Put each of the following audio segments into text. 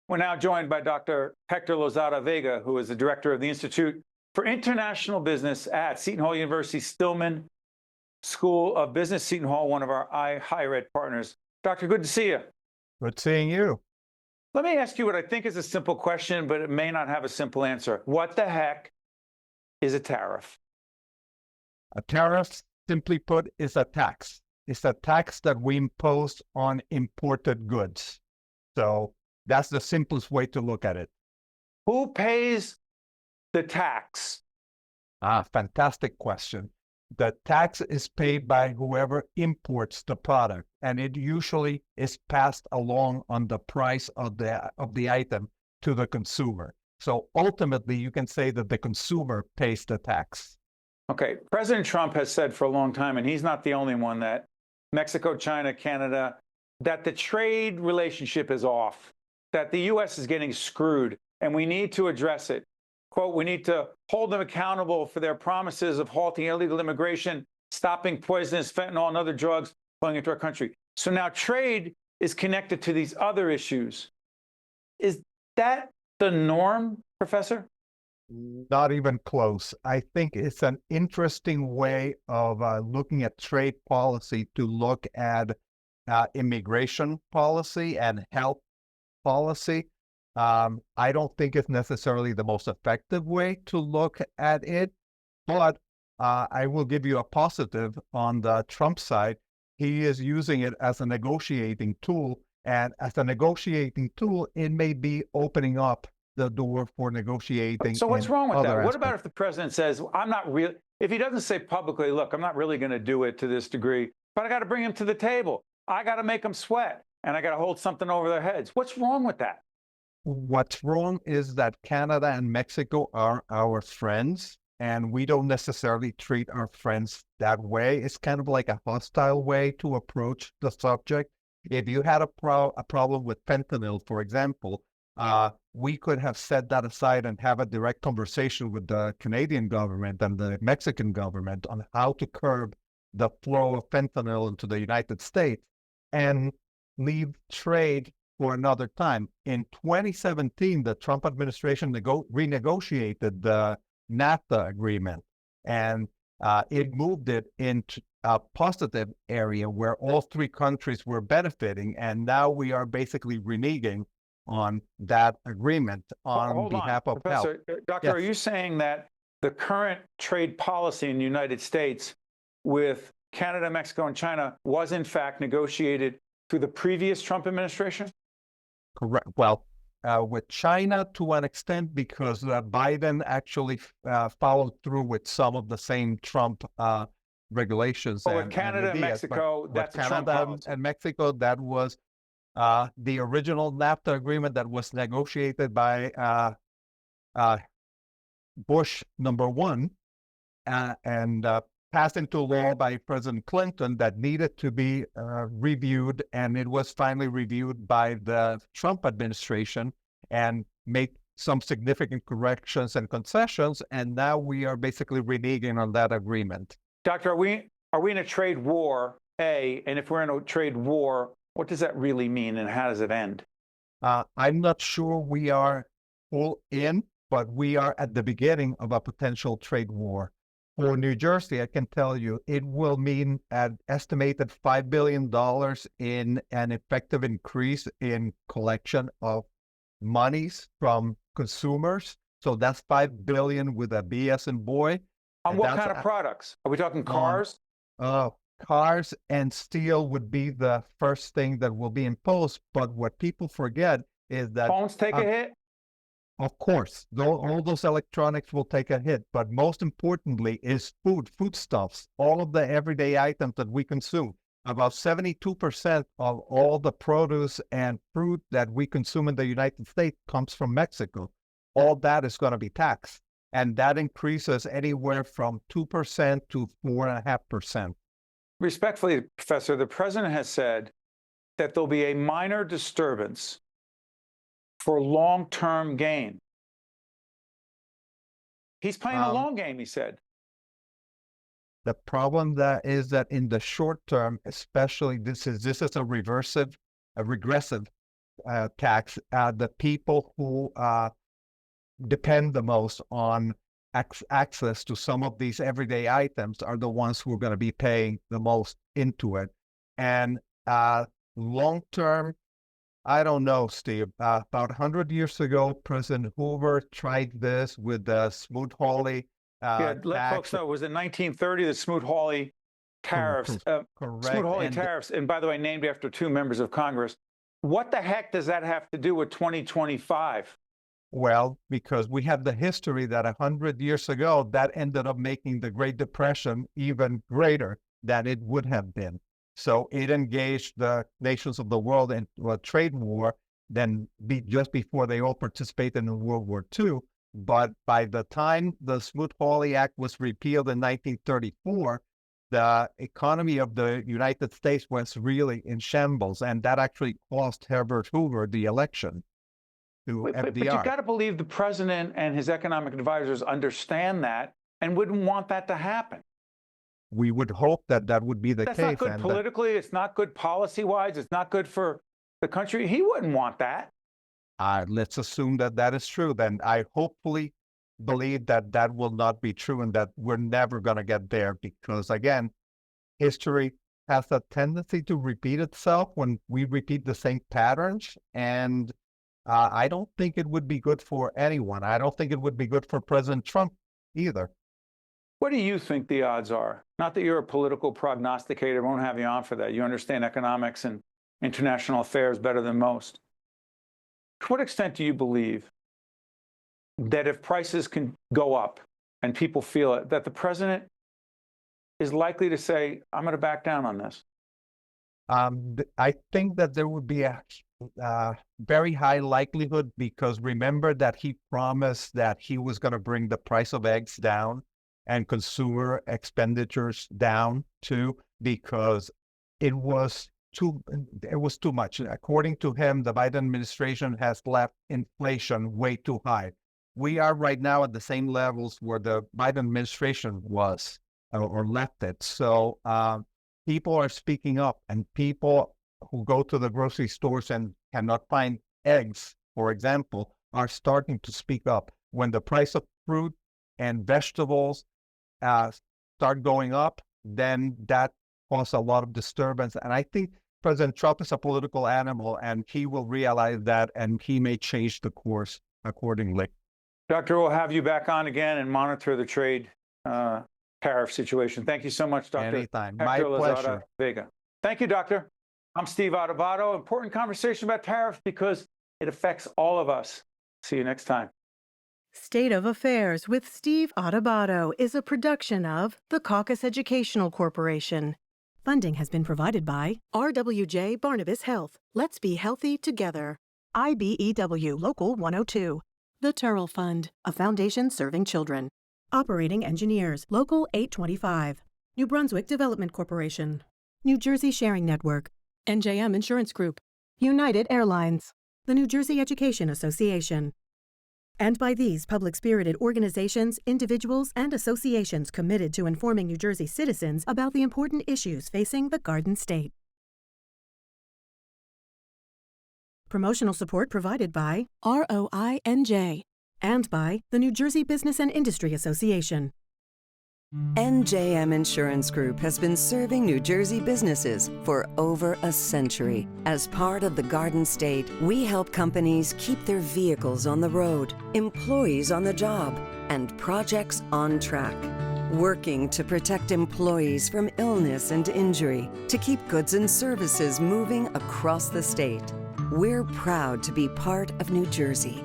We're now joined by Dr. Héctor Lozada-Vega, who is the director of the Institute for International Business at Seton Hall University Stillman School of Business, Seton Hall, one of our higher ed partners. Doctor, good to see you. Good seeing you. Let me ask you what I think is a simple question, but it may not have a simple answer. What the heck is a tariff? A tariff, simply put, is a tax. It's a tax that we impose on imported goods. So that's the simplest way to look at it. Who pays the tax? Fantastic question. The tax is paid by whoever imports the product, and it usually is passed along on the price of the item to the consumer. So ultimately, you can say that the consumer pays the tax. Okay, President Trump has said for a long time, and he's not the only one, that Mexico, China, Canada, that the trade relationship is off, that the U.S. is getting screwed, and we need to address it. Quote, we need to hold them accountable for their promises of halting illegal immigration, stopping poisonous fentanyl and other drugs flowing into our country. So now trade is connected to these other issues. Is that the norm, Professor? Not even close. I think it's an interesting way of looking at trade policy to look at immigration policy and health policy. I don't think it's necessarily the most effective way to look at it, but I will give you a positive on the Trump side. He is using it as a negotiating tool, and as a negotiating tool, it may be opening up the door for negotiating. So what's wrong with that? Aspects. What about if the president says, I'm not real, if he doesn't say publicly, look, I'm not really going to do it to this degree, but I got to bring him to the table. I got to make them sweat, and I got to hold something over their heads. What's wrong with that? What's wrong is that Canada and Mexico are our friends, and we don't necessarily treat our friends that way. It's kind of like a hostile way to approach the subject. If you had a problem with fentanyl, for example, we could have set that aside and have a direct conversation with the Canadian government and the Mexican government on how to curb the flow of fentanyl into the United States and leave trade for another time. In 2017, the Trump administration renegotiated the NAFTA agreement, and it moved it into a positive area where all three countries were benefiting, and now we are basically reneging on that agreement on behalf of Professor, health. Doctor, Yes. Are you saying that the current trade policy in the United States with Canada, Mexico, and China was in fact negotiated through the previous Trump administration? Correct. Well, with China to an extent, because Biden actually followed through with some of the same Trump regulations. But with Canada and Mexico, that's a Trump policy. And Mexico, that was the original NAFTA agreement that was negotiated by Bush #1 and passed into law by President Clinton that needed to be reviewed, and it was finally reviewed by the Trump administration and made some significant corrections and concessions, and now we are basically reneging on that agreement. Doctor, are we in a trade war, A, and if we're in a trade war, what does that really mean and how does it end? I'm not sure we are full in, but we are at the beginning of a potential trade war. For New Jersey, I can tell you it will mean an estimated $5 billion in an effective increase in collection of monies from consumers. So that's $5 billion with a B as in boy. On what kind of products? Are we talking cars? Cars and steel would be the first thing that will be imposed. But what people forget is that phones take a hit? Of course, all those electronics will take a hit, but most importantly is foodstuffs, all of the everyday items that we consume. About 72% of all the produce and fruit that we consume in the United States comes from Mexico. All that is going to be taxed, and that increases anywhere from 2% to 4.5%. Respectfully, Professor, the president has said that there'll be a minor disturbance for long-term gain. He's playing a long game, he said. The problem that is that in the short term, especially this is a regressive tax, the people who depend the most on access to some of these everyday items are the ones who are going to be paying the most into it. And long term, I don't know, Steve. About 100 years ago, President Hoover tried this with the Smoot-Hawley Yeah, let tax. folks know, it was in 1930, the Smoot-Hawley tariffs. Correct. Smoot-Hawley And tariffs, and by the way, named after two members of Congress. What the heck does that have to do with 2025? well, because we have the history that 100 years ago, that ended up making the Great Depression even greater than it would have been. So it engaged the nations of the world into a trade war, just before they all participated in World War II. But by the time the Smoot-Hawley Act was repealed in 1934, the economy of the United States was really in shambles, and that actually cost Herbert Hoover the election to FDR. But you got to believe the president and his economic advisors understand that and wouldn't want that to happen. We would hope that that would be the That's case. not good politically. It's not good policy-wise. It's not good for the country. He wouldn't want that. Let's assume that that is true. Then I hopefully believe that that will not be true and that we're never going to get there because, again, history has a tendency to repeat itself when we repeat the same patterns. And I don't think it would be good for anyone. I don't think it would be good for President Trump either. What do you think the odds are? Not that you're a political prognosticator, won't have you on for that. You understand economics and international affairs better than most. To what extent do you believe that if prices can go up and people feel it, that the president is likely to say, I'm going to back down on this? I think that there would be a very high likelihood because remember that he promised that he was going to bring the price of eggs down and consumer expenditures down too, because it was too much. According to him, the Biden administration has left inflation way too high. We are right now at the same levels where the Biden administration was or left it. So people are speaking up, and people who go to the grocery stores and cannot find eggs, for example, are starting to speak up. When the price of fruit and vegetables start going up, then that causes a lot of disturbance. And I think President Trump is a political animal, and he will realize that, and he may change the course accordingly. Doctor, we'll have you back on again and monitor the trade tariff situation. Thank you so much, Dr. Anytime. Héctor My pleasure. Lozada-Vega. Thank you, Doctor. I'm Steve Adubato. Important conversation about tariffs because it affects all of us. See you next time. State of Affairs with Steve Adubato is a production of the Caucus Educational Corporation. Funding has been provided by RWJ Barnabas Health. Let's be healthy together. IBEW Local 102. The Turrell Fund, a foundation serving children. Operating Engineers Local 825. New Brunswick Development Corporation. New Jersey Sharing Network. NJM Insurance Group. United Airlines. The New Jersey Education Association. And by these public-spirited organizations, individuals, and associations committed to informing New Jersey citizens about the important issues facing the Garden State. Promotional support provided by ROINJ and by the New Jersey Business and Industry Association. NJM Insurance Group has been serving New Jersey businesses for over a century. As part of the Garden State, we help companies keep their vehicles on the road, employees on the job, and projects on track. Working to protect employees from illness and injury, to keep goods and services moving across the state. We're proud to be part of New Jersey.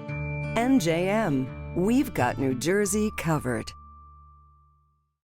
NJM, we've got New Jersey covered.